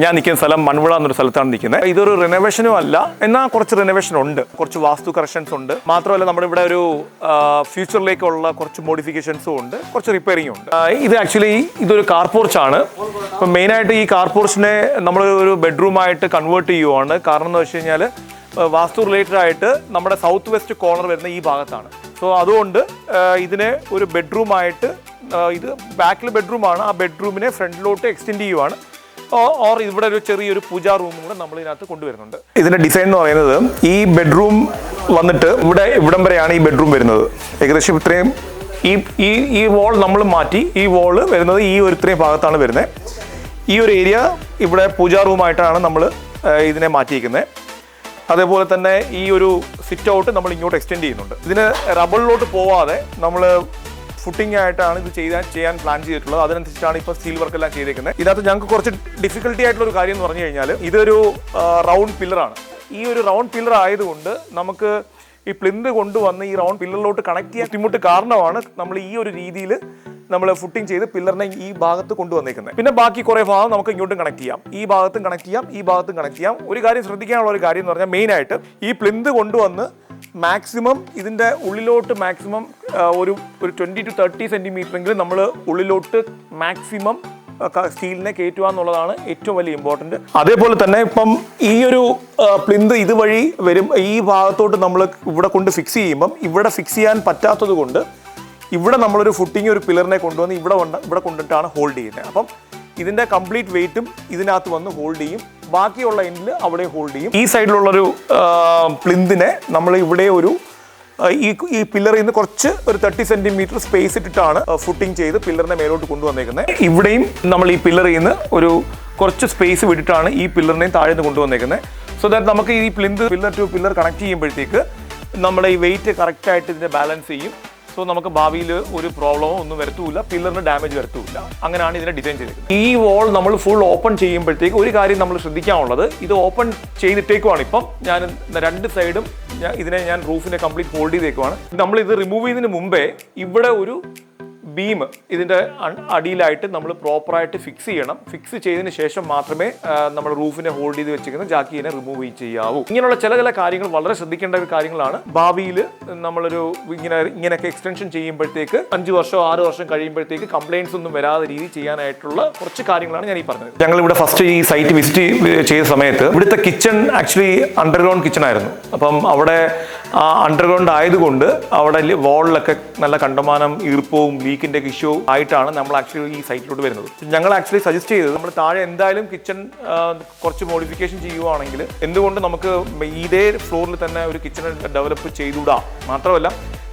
ഞാൻ നിൽക്കുന്ന സ്ഥലം മൺവിള എന്നൊരു സ്ഥലത്താണ് നിൽക്കുന്നത്. ഇതൊരു റിനോവേഷനും അല്ല, എന്നാൽ കുറച്ച് റിനോവേഷൻ ഉണ്ട്, കുറച്ച് വാസ്തു കറക്ഷൻസ് ഉണ്ട്. മാത്രമല്ല നമ്മുടെ ഇവിടെ ഒരു ഫ്യൂച്ചറിലേക്കുള്ള കുറച്ച് മോഡിഫിക്കേഷൻസും ഉണ്ട്, കുറച്ച് റിപ്പയറിംഗും ഉണ്ട്. ഇത് ആക്ച്വലി ഇതൊരു കാർ പോർച്ചാണ്. ഇപ്പം മെയിനായിട്ട് ഈ കാർ പോർച്ചിനെ നമ്മൾ ഒരു ബെഡ്റൂമായിട്ട് കൺവേർട്ട് ചെയ്യുവാണ്. കാരണം എന്ന് വെച്ച് കഴിഞ്ഞാൽ വാസ്തു റിലേറ്റഡ് ആയിട്ട് നമ്മുടെ സൗത്ത് വെസ്റ്റ് കോർണർ വരുന്ന ഈ ഭാഗത്താണ്. സോ അതുകൊണ്ട് ഇതിനെ ഒരു ബെഡ്റൂമായിട്ട്, ഇത് ബാക്കിൽ ബെഡ്റൂമാണ്, ആ ബെഡ്റൂമിനെ ഫ്രണ്ടിലോട്ട് എക്സ്റ്റെൻഡ് ചെയ്യുവാണ്. ഓർ ഇവിടെ ഒരു ചെറിയൊരു പൂജാ റൂമും കൂടെ നമ്മൾ ഇതിനകത്ത് കൊണ്ടുവരുന്നുണ്ട്. ഇതിന്റെ ഡിസൈൻ എന്ന് പറയുന്നത് ഈ ബെഡ്റൂം വന്നിട്ട് ഇവിടം വരെയാണ് ഈ ബെഡ്റൂം വരുന്നത്. ഏകദേശം ഇത്രയും ഈ വോൾ നമ്മൾ മാറ്റി, ഈ വോള് വരുന്നത് ഈ ഒരു ഇത്രയും ഭാഗത്താണ് വരുന്നത്. ഈ ഒരു ഏരിയ ഇവിടെ പൂജാ റൂമായിട്ടാണ് നമ്മൾ ഇതിനെ മാറ്റിയിരിക്കുന്നത്. അതേപോലെ തന്നെ ഈ ഒരു സിറ്റ് ഔട്ട് നമ്മൾ ഇങ്ങോട്ട് എക്സ്റ്റെൻഡ് ചെയ്യുന്നുണ്ട്. ഇതിന് റബ്ബറിലോട്ട് പോവാതെ നമ്മൾ ഫുട്ടിംഗ് ആയിട്ടാണ് ഇത് ചെയ്യാൻ പ്ലാൻ ചെയ്തിട്ടുള്ളത്. അതിനനുസരിച്ചാണ് ഇപ്പോൾ സ്റ്റീൽ വർക്ക് എല്ലാം ചെയ്തേക്കുന്നത്. ഇതിനകത്ത് ഞങ്ങൾക്ക് കുറച്ച് ഡിഫിക്കൽട്ടി ആയിട്ടുള്ള ഒരു കാര്യം എന്ന് പറഞ്ഞു കഴിഞ്ഞാൽ ഇതൊരു റൗണ്ട് പില്ലറാണ്. ഈ ഒരു റൗണ്ട് പില്ലർ ആയതുകൊണ്ട് നമുക്ക് ഈ പ്ലിന്ത് കൊണ്ടുവന്ന് ഈ റൗണ്ട് പില്ലറിലോട്ട് കണക്ട് ചെയ്യാൻ ബുദ്ധിമുട്ട് കാരണമാണ് നമ്മൾ ഈ ഒരു രീതിയിൽ നമ്മൾ ഫുട്ടിംഗ് ചെയ്ത് പില്ലറിനെ ഈ ഭാഗത്ത് കൊണ്ടുവന്നേക്കുന്നത്. പിന്നെ ബാക്കി കുറേ ഭാഗം നമുക്ക് ഇങ്ങോട്ടും കണക്ട് ചെയ്യാം, ഈ ഭാഗത്തും കണക്ട് ചെയ്യാം, ഈ ഭാഗത്തും കണക്ട് ചെയ്യാം. ഒരു കാര്യം ശ്രദ്ധിക്കാനുള്ള ഒരു കാര്യം എന്ന് പറഞ്ഞാൽ മെയിനായിട്ട് ഈ പ്ലിന്ത് കൊണ്ടുവന്ന് മാക്സിമം ഇതിൻ്റെ ഉള്ളിലോട്ട് മാക്സിമം ഒരു 20 to 30 സെൻറ്റിമീറ്ററെങ്കിലും നമ്മൾ ഉള്ളിലോട്ട് മാക്സിമം സ്റ്റീലിനെ കയറ്റുക എന്നുള്ളതാണ് ഏറ്റവും വലിയ ഇമ്പോർട്ടൻറ്റ്. അതേപോലെ തന്നെ ഇപ്പം ഈ ഒരു പ്ലിന്ത് ഇതുവഴി വരും, ഈ ഭാഗത്തോട്ട് നമ്മൾ ഇവിടെ കൊണ്ട് ഫിക്സ് ചെയ്യുമ്പം ഇവിടെ ഫിക്സ് ചെയ്യാൻ പറ്റാത്തത് കൊണ്ട് ഇവിടെ നമ്മളൊരു ഫുട്ടിങ് ഒരു പില്ലറിനെ കൊണ്ടുവന്ന് ഇവിടെ കൊണ്ടിട്ടാണ് ഹോൾഡ് ചെയ്യുന്നത്. അപ്പം ഇതിൻ്റെ കംപ്ലീറ്റ് വെയിറ്റും ഇതിനകത്ത് വന്ന് ഹോൾഡ് ചെയ്യും, ബാക്കിയുള്ള എൻഡിൽ അവിടെ ഹോൾഡ് ചെയ്യും. ഈ സൈഡിലുള്ളൊരു പ്ലിന്തിനെ നമ്മൾ ഇവിടെ ഒരു ഈ പില്ലറിൽ നിന്ന് കുറച്ച് ഒരു 30 സെൻറ്റിമീറ്റർ സ്പേസ് ഇട്ടിട്ടാണ് ഫുട്ടിങ് ചെയ്ത് പില്ലറിനെ മേലോട്ട് കൊണ്ടുവന്നേക്കുന്നത്. ഇവിടെയും നമ്മൾ ഈ പില്ലറിൽ നിന്ന് ഒരു കുറച്ച് സ്പേസ് വിട്ടിട്ടാണ് ഈ പില്ലറിനെയും താഴെ നിന്ന് കൊണ്ടുവന്നേക്കുന്നത്. സോ ദാറ്റ് നമുക്ക് ഈ പില്ലർ ടു പില്ലർ കണക്ട് ചെയ്യുമ്പോഴത്തേക്ക് നമ്മുടെ ഈ വെയിറ്റ് കറക്റ്റായിട്ട് ഇതിനെ ബാലൻസ് ചെയ്യും. സോ നമുക്ക് ഭാവിയിൽ ഒരു പ്രോബ്ലമോ ഒന്നും വരത്തുമില്ല, പില്ലറിന് ഡാമേജ് വരത്തുമില്ല. അങ്ങനെയാണ് ഇതിനെ ഡിസൈൻ ചെയ്തിരിക്കുന്നത്. ഈ വോൾ നമ്മൾ ഫുൾ ഓപ്പൺ ചെയ്യുമ്പോഴത്തേക്ക് ഒരു കാര്യം നമ്മൾ ശ്രദ്ധിക്കാനുള്ളത്, ഇത് ഓപ്പൺ ചെയ്തിട്ടേക്കുവാണ്. ഇപ്പം ഞാൻ രണ്ട് സൈഡും ഇതിനെ ഞാൻ റൂഫിനെ കംപ്ലീറ്റ് ഹോൾഡ് ചെയ്തേക്കുവാണ്. നമ്മൾ ഇത് റിമൂവ് ചെയ്തതിന് മുമ്പേ ഇവിടെ ഒരു ബീം ഇതിൻ്റെ അടിയിലായിട്ട് നമ്മൾ പ്രോപ്പറായിട്ട് ഫിക്സ് ചെയ്യണം. ഫിക്സ് ചെയ്തതിന് ശേഷം മാത്രമേ നമ്മൾ റൂഫിനെ ഹോൾഡ് ചെയ്ത് വെച്ചിരിക്കുന്ന ജാക്കിനെ റിമൂവ് ചെയ്യാവൂ. ഇങ്ങനെയുള്ള ചില കാര്യങ്ങൾ വളരെ ശ്രദ്ധിക്കേണ്ട ഒരു കാര്യങ്ങളാണ്. ഭാവിയിൽ നമ്മളൊരു ഇങ്ങനെയൊക്കെ എക്സ്റ്റൻഷൻ ചെയ്യുമ്പോഴത്തേക്ക് 5 വർഷം 6 വർഷം കഴിയുമ്പോഴത്തേക്ക് കംപ്ലയിൻസ് ഒന്നും വരാതെ രീതി ചെയ്യാനായിട്ടുള്ള കുറച്ച് കാര്യങ്ങളാണ് ഞാൻ ഈ പറഞ്ഞത്. ഞങ്ങൾ ഇവിടെ ഫസ്റ്റ് ഈ സൈറ്റ് വിസിറ്റ് ചെയ്ത സമയത്ത് ഇവിടുത്തെ കിച്ചൺ ആക്ച്വലി അണ്ടർഗ്രൗണ്ട് കിച്ചൺ ആയിരുന്നു. അപ്പം അവിടെ അണ്ടർഗ്രൗണ്ട് ആയതുകൊണ്ട് അവിടെ വോളിലൊക്കെ നല്ല കണ്ടമാനം ഈർപ്പവും ലീക്കിന്റെ ഇഷ്യൂ ആയിട്ടാണ് നമ്മൾ ആക്ച്വലി ഈ സൈറ്റിലോട്ട് വരുന്നത്. ഞങ്ങൾ ആക്ച്വലി സജസ്റ്റ് ചെയ്തത് നമ്മൾ താഴെ എന്തായാലും കിച്ചൺ കുറച്ച് മോഡിഫിക്കേഷൻ ചെയ്യുവാണെങ്കിൽ എന്തുകൊണ്ട് നമുക്ക് ഇതേ ഫ്ലോറിൽ തന്നെ ഒരു കിച്ചൺ ഡെവലപ്പ് ചെയ്തുകൂടാ. മാത്രമല്ല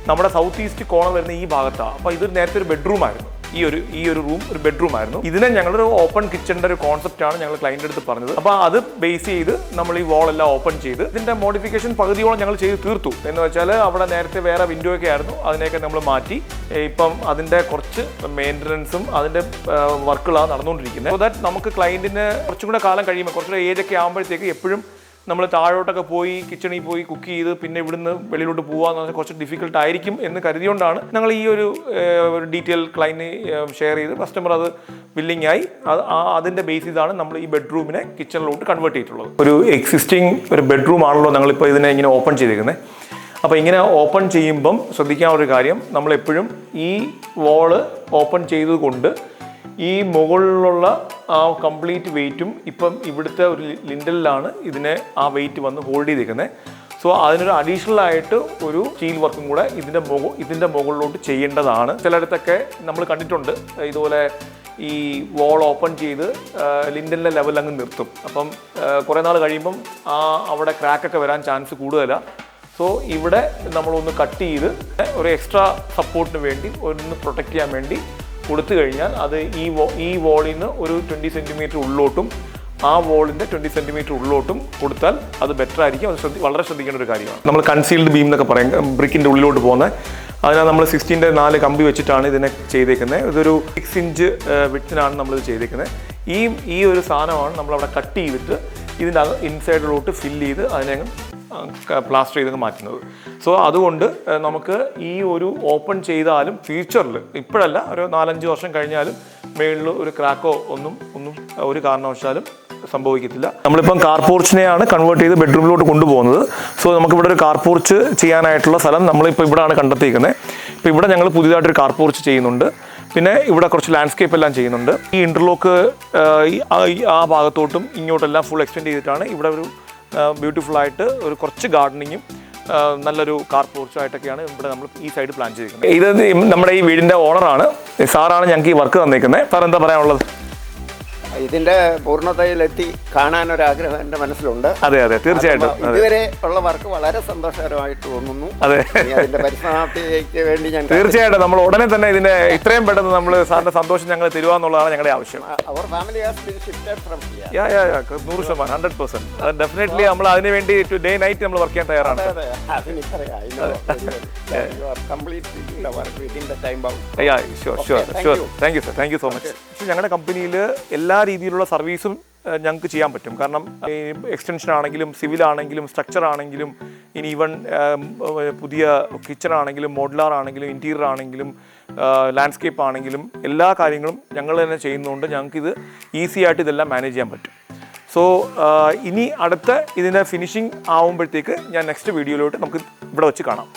നമ്മുടെ സൗത്ത് ഈസ്റ്റ് കോർണർ വരുന്ന ഈ ഭാഗത്താണ്. അപ്പോൾ ഇത് നേരത്തെ ഒരു ബെഡ്റൂം ആയിരുന്നു. ഈ ഒരു റൂം ഒരു ബെഡ്റൂം ആയിരുന്നു. ഇതിനെ ഞങ്ങളൊരു ഓപ്പൺ കിച്ചണിന്റെ ഒരു കോൺസെപ്റ്റാണ് ഞങ്ങൾ ക്ലയന്റ് അടുത്ത് പറഞ്ഞത്. അപ്പോൾ അത് ബേസ് ചെയ്ത് നമ്മൾ ഈ വോൾ എല്ലാം ഓപ്പൺ ചെയ്ത് ഇതിന്റെ മോഡിഫിക്കേഷൻ പകുതിയോളം ഞങ്ങൾ ചെയ്ത് തീർത്തു. എന്ന് വെച്ചാൽ അവിടെ നേരത്തെ വേറെ വിൻഡോ ഒക്കെ ആയിരുന്നു, അതിനെയൊക്കെ നമ്മൾ മാറ്റി ഇപ്പം അതിന്റെ കുറച്ച് മെയിൻ്റനൻസും അതിന്റെ വർക്കുകളാണ് നടന്നുകൊണ്ടിരിക്കുന്നത്. സോ ദാറ്റ് നമുക്ക് ക്ലയന്റിന് കുറച്ചും കൂടെ കാലം കഴിയുമ്പോൾ കുറച്ചുകൂടെ ഏജ് ഒക്കെ ആകുമ്പോഴത്തേക്ക് എപ്പോഴും നമ്മൾ താഴോട്ടൊക്കെ പോയി കിച്ചണിൽ പോയി കുക്ക് ചെയ്ത് പിന്നെ ഇവിടുന്ന് വെളിയിലോട്ട് പോകാന്ന് പറഞ്ഞാൽ കുറച്ച് ഡിഫിക്കൽട്ട് ആയിരിക്കും എന്ന് കരുതിയോണ്ടാണ് ഞങ്ങൾ ഈ ഒരു ഡീറ്റെയിൽ ക്ലയന്റിന് ഷെയർ ചെയ്ത് കസ്റ്റമർ അത് വില്ലിംഗ് ആയി അതിൻ്റെ ബേസ് ചെയ്താണ് നമ്മൾ ഈ ബെഡ്റൂമിനെ കിച്ചണിലോട്ട് കൺവേർട്ട് ചെയ്തിട്ടുള്ളത്. ഒരു എക്സിസ്റ്റിംഗ് ഒരു ബെഡ്റൂം ആണല്ലോ ഞങ്ങളിപ്പോൾ ഇതിനെ ഇങ്ങനെ ഓപ്പൺ ചെയ്തിരിക്കുന്നത്. അപ്പോൾ ഇങ്ങനെ ഓപ്പൺ ചെയ്യുമ്പം ശ്രദ്ധിക്കാനുള്ള ഒരു കാര്യം, നമ്മളെപ്പോഴും ഈ വോള് ഓപ്പൺ ചെയ്തുകൊണ്ട് ഈ മുകളിലുള്ള ആ കംപ്ലീറ്റ് വെയിറ്റും ഇപ്പം ഇവിടുത്തെ ഒരു ലിൻഡലിലാണ് ഇതിനെ ആ വെയിറ്റ് വന്ന് ഹോൾഡ് ചെയ്തിരിക്കുന്നത്. സോ അതിനൊരു അഡീഷണൽ ആയിട്ട് ഒരു സ്റ്റീൽ വർക്കും കൂടെ ഇതിൻ്റെ മുകളിലോട്ട് ചെയ്യേണ്ടതാണ്. ചിലയിടത്തൊക്കെ നമ്മൾ കണ്ടിട്ടുണ്ട് ഇതുപോലെ ഈ വോൾ ഓപ്പൺ ചെയ്ത് ലിൻഡലിൻ്റെ ലെവൽ അങ്ങ് നിർത്തും. അപ്പം കുറേ നാൾ കഴിയുമ്പം അവിടെ ക്രാക്കൊക്കെ വരാൻ ചാൻസ് കൂടുതലാണ്. സോ ഇവിടെ നമ്മളൊന്ന് കട്ട് ചെയ്ത് ഒരു എക്സ്ട്രാ സപ്പോർട്ടിന് വേണ്ടി ഒന്ന് പ്രൊട്ടക്റ്റ് ചെയ്യാൻ വേണ്ടി കൊടുത്തു കഴിഞ്ഞാൽ അത് ഈ വോളിൽ നിന്ന് ഒരു 20 സെൻറ്റിമീറ്റർ ഉള്ളിലോട്ടും ആ വോളിൻ്റെ 20 സെൻറ്റിമീറ്റർ ഉള്ളിലോട്ടും കൊടുത്താൽ അത് ബെറ്റർ ആയിരിക്കും. അത് വളരെ ശ്രദ്ധിക്കേണ്ട ഒരു കാര്യമാണ്. നമ്മൾ കൺസീൽഡ് ബീം എന്നൊക്കെ പറയും, ബ്രിക്കിൻ്റെ ഉള്ളിലോട്ട് പോകുന്നത്. അതിനാൽ നമ്മൾ 16-ന്റെ 4 കമ്പി വെച്ചിട്ടാണ് ഇതിനെ ചെയ്തേക്കുന്നത്. ഇതൊരു 6 ഇഞ്ച് വിഡ്ത്തിനാണ് നമ്മളിത് ചെയ്തേക്കുന്നത്. ഈ ഒരു സാധനമാണ് നമ്മളവിടെ കട്ട് ചെയ്തിട്ട് ഇതിൻ്റെ ഇൻസൈഡിലോട്ട് ഫില്ല് ചെയ്ത് അതിനെ പ്ലാസ്റ്റർ ചെയ്ത് മാറ്റുന്നത്. സോ അതുകൊണ്ട് നമുക്ക് ഈ ഒരു ഓപ്പൺ ചെയ്താലും ഫ്യൂച്ചറിൽ, ഇപ്പോഴല്ല ഒരു 4-5 വർഷം കഴിഞ്ഞാലും മേളിൽ ഒരു ക്രാക്കോ ഒന്നും ഒരു കാരണവശാലും സംഭവിക്കത്തില്ല. നമ്മളിപ്പം കാർ പോർച്ചിനെയാണ് കൺവേർട്ട് ചെയ്ത് ബെഡ്റൂമിലോട്ട് കൊണ്ടുപോകുന്നത്. സോ നമുക്കിവിടെ ഒരു കാർ പോർച്ച് ചെയ്യാനായിട്ടുള്ള സ്ഥലം നമ്മളിപ്പോൾ ഇവിടെയാണ് കണ്ടെത്തിയിരിക്കുന്നത്. ഇപ്പോൾ ഇവിടെ ഞങ്ങൾ പുതിയതായിട്ടൊരു കാർ പോർച്ച് ചെയ്യുന്നുണ്ട്. പിന്നെ ഇവിടെ കുറച്ച് ലാൻഡ്സ്കേപ്പ് എല്ലാം ചെയ്യുന്നുണ്ട്. ഈ ഇൻ്റർലോക്ക് ആ ഭാഗത്തോട്ടും ഇങ്ങോട്ടെല്ലാം ഫുൾ എക്സ്റ്റെൻഡ് ചെയ്തിട്ടാണ് ഇവിടെ ഒരു ബ്യൂട്ടിഫുള്ളായിട്ട് ഒരു കുറച്ച് ഗാർഡനിങ്ങും നല്ലൊരു കാർ പോർച്ചുമായിട്ടൊക്കെയാണ് ഇവിടെ നമ്മൾ ഈ സൈഡ് പ്ലാൻ ചെയ്തിരിക്കുന്നത്. ഇത് നമ്മുടെ ഈ വീടിൻ്റെ ഓണറാണ്, സാറാണ് ഞങ്ങൾക്ക് ഈ വർക്ക് തന്നേക്കുന്നത്. സാർ എന്താ പറയാനുള്ളത്? ഇതിന്റെ പൂർണ്ണതയിലെത്തി കാണാനൊരാഗ്രഹം എൻ്റെ മനസ്സിലുണ്ട്. അതെ അതെ, തീർച്ചയായിട്ടും. ഇതുവരെ ഉള്ള വർക്ക് വളരെ സന്തോഷകരമായിട്ട് തോന്നുന്നു. അതെ, അതിന്റെ പരിസമാപ്തിക്ക് വേണ്ടി ഞാൻ തീർച്ചയായിട്ടും നമ്മൾ ഉടനെ തന്നെ ഇതിന്റെ ഇത്രയും പെട്ടെന്ന് നമ്മൾ സാറിന്റെ സന്തോഷം ഞങ്ങൾ തരുവാന്നുള്ളതാണ് ഞങ്ങളുടെ ആവശ്യം. അവർ family has been shifted from here. 100%, 100%. Definitely നമ്മൾ അതിന് വേണ്ടി ഡേ നൈറ്റ് നമ്മൾ വർക്ക് ചെയ്യാൻ തയ്യാറാണ്. Thank you so much. ഞങ്ങളുടെ കമ്പനിയിൽ എല്ലാ രീതിയിലുള്ള സർവീസും ഞങ്ങൾക്ക് ചെയ്യാൻ പറ്റും. കാരണം എക്സ്റ്റൻഷൻ ആണെങ്കിലും സിവിൽ ആണെങ്കിലും സ്ട്രക്ചർ ആണെങ്കിലും ഇനി ഈവൻ പുതിയ കിച്ചൺ ആണെങ്കിലും മോഡുലാർ ആണെങ്കിലും ഇൻറ്റീരിയർ ആണെങ്കിലും ലാൻഡ്സ്കേപ്പ് ആണെങ്കിലും എല്ലാ കാര്യങ്ങളും ഞങ്ങൾ തന്നെ ചെയ്യുന്നതുകൊണ്ട് ഞങ്ങൾക്കിത് ഈസി ആയിട്ട് ഇതെല്ലാം മാനേജ് ചെയ്യാൻ പറ്റും. സോ ഇനി അടുത്ത ഇതിൻ്റെ ഫിനിഷിംഗ് ആവുമ്പോഴത്തേക്ക് ഞാൻ നെക്സ്റ്റ് വീഡിയോയിലോട്ട് നമുക്ക് ഇവിടെ വെച്ച് കാണാം.